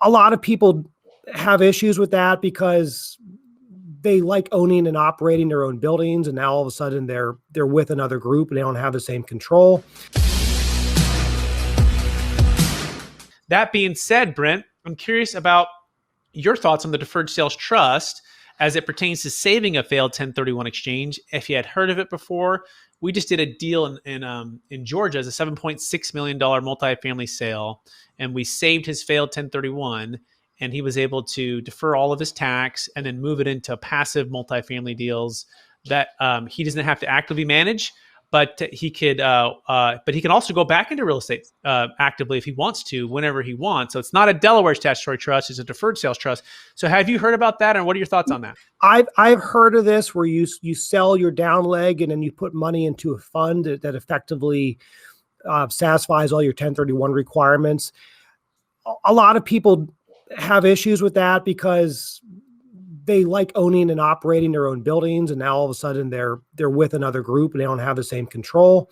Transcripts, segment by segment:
A lot of people have issues with that because they like owning and operating their own buildings, and now all of a sudden they're with another group and they don't have the same control. That being said, Brent, I'm curious about your thoughts on the Deferred Sales Trust as it pertains to saving a failed 1031 exchange. If you had heard of it before, we just did a deal in Georgia as a $7.6 million multifamily sale, and we saved his failed 1031, and he was able to defer all of his tax and then move it into passive multifamily deals that he doesn't have to actively manage, but he could. But he can also go back into real estate actively if he wants to, whenever he wants. So it's not a Delaware Statutory Trust; it's a Deferred Sales Trust. So have you heard about that, and what are your thoughts on that? I've heard of this where you sell your down leg and then you put money into a fund that effectively satisfies all your 1031 requirements. A lot of people have issues with that because they like owning and operating their own buildings, and now all of a sudden they're with another group and they don't have the same control.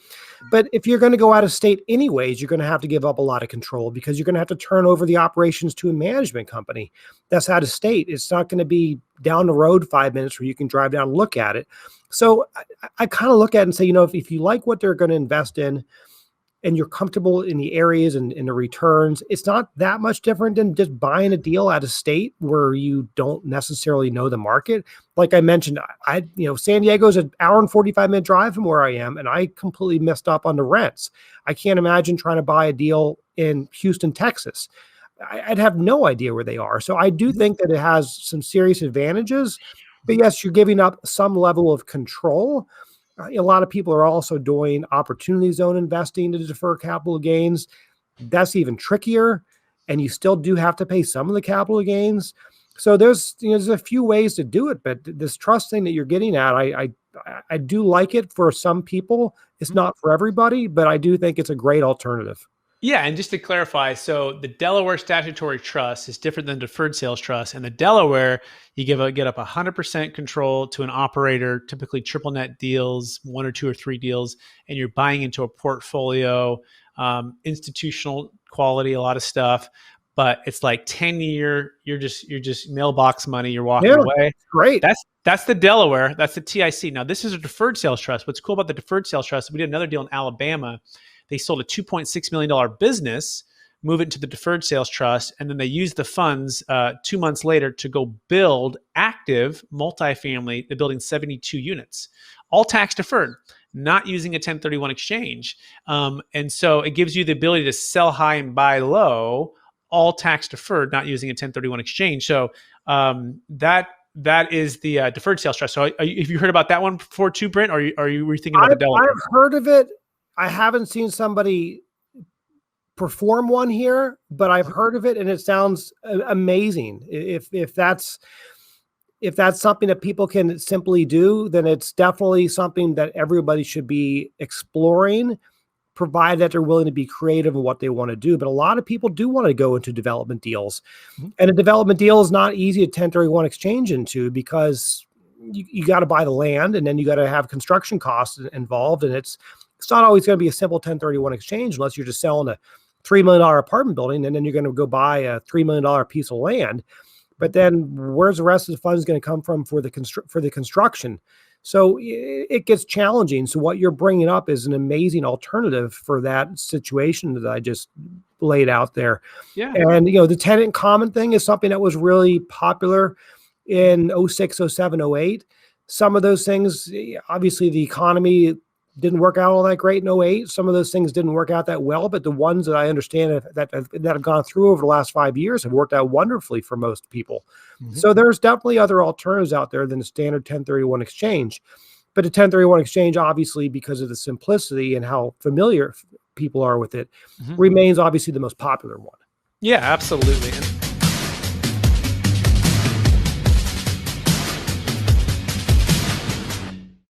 But if you're going to go out of state anyways, you're going to have to give up a lot of control because you're going to have to turn over the operations to a management company that's out of state. It's not going to be down the road 5 minutes where you can drive down and look at it. So I kind of look at it and say, if you like what they're going to invest in, and you're comfortable in the areas and in the returns, it's not that much different than just buying a deal out of state where you don't necessarily know the market. Like I mentioned, San Diego's an hour and 45-minute drive from where I am, and I completely messed up on the rents. I can't imagine trying to buy a deal in Houston, Texas. I'd have no idea where they are. So I do think that it has some serious advantages, but yes, you're giving up some level of control. A lot of people are also doing opportunity zone investing to defer capital gains. That's even trickier, and you still do have to pay some of the capital gains. So there's a few ways to do it, but this trust thing that you're getting at, I do like it for some people. It's not for everybody, but I do think it's a great alternative. Yeah, and just to clarify, so the Delaware Statutory Trust is different than Deferred Sales Trust. And the Delaware, you get up 100% control to an operator, typically triple net deals, 1 or 2 or 3 deals, and you're buying into a portfolio, institutional quality, a lot of stuff. But it's like 10-year, you're just mailbox money, you're walking away. Great. That's the Delaware, that's the TIC. Now this is a Deferred Sales Trust. What's cool about the Deferred Sales Trust, we did another deal in Alabama. They sold a $2.6 million business, move it into the Deferred Sales Trust, and then they used the funds 2 months later to go build active multifamily. They're building 72 units, all tax deferred, not using a 1031 exchange. And so it gives you the ability to sell high and buy low, all tax deferred, not using a 1031 exchange. So that is the Deferred Sales Trust. So have you heard about that one before too, Brent? Or were you thinking about the Delaware? I've heard of it. I haven't seen somebody perform one here, but I've heard of it and it sounds amazing. If that's something that people can simply do, then it's definitely something that everybody should be exploring, provided that they're willing to be creative in what they want to do. But a lot of people do want to go into development deals. And a development deal is not easy to 1031 exchange into because you got to buy the land and then you got to have construction costs involved. And it's not always going to be a simple 1031 exchange unless you're just selling a $3 million apartment building and then you're going to go buy a $3 million piece of land. But then where's the rest of the funds going to come from for the construction? So it gets challenging. So what you're bringing up is an amazing alternative for that situation that I just laid out there. Yeah. And, the tenant common thing is something that was really popular in 06, 07, 08. Some of those things, obviously the economy didn't work out all that great in 08. Some of those things didn't work out that well, but the ones that I understand that have gone through over the last 5 years have worked out wonderfully for most people. So there's definitely other alternatives out there than the standard 1031 exchange. But a 1031 exchange, obviously, because of the simplicity and how familiar people are with it, remains obviously the most popular one. Yeah, absolutely.